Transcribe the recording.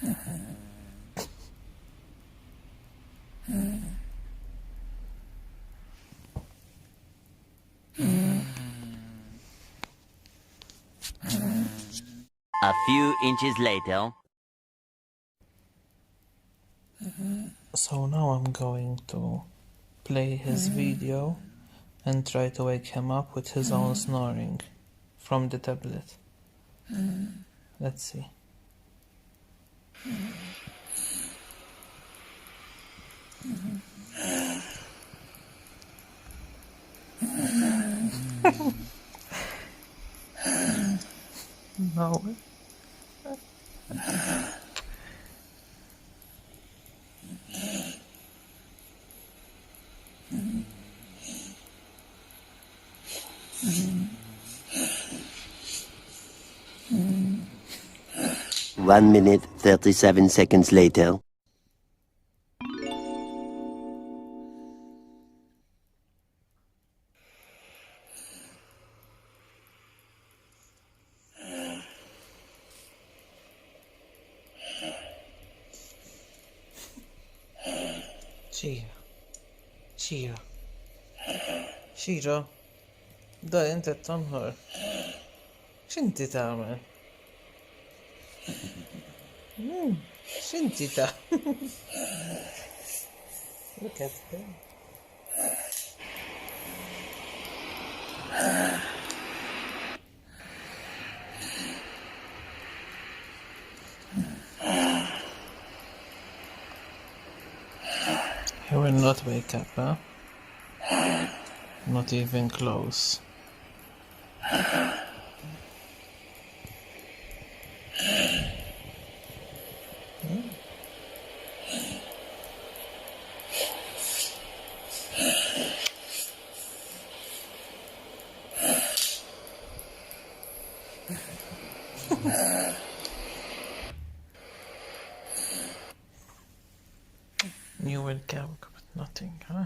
A few inches later. So now I'm going to play his video and try to wake him up with his own snoring from the tablet. Let's see. No. One minute, 37 seconds later. Xira, da inti t-tanħor. X'inti tagħmel? X'inti ta' Look at him. He will not wake up, huh? Not even close. You will come with nothing, huh?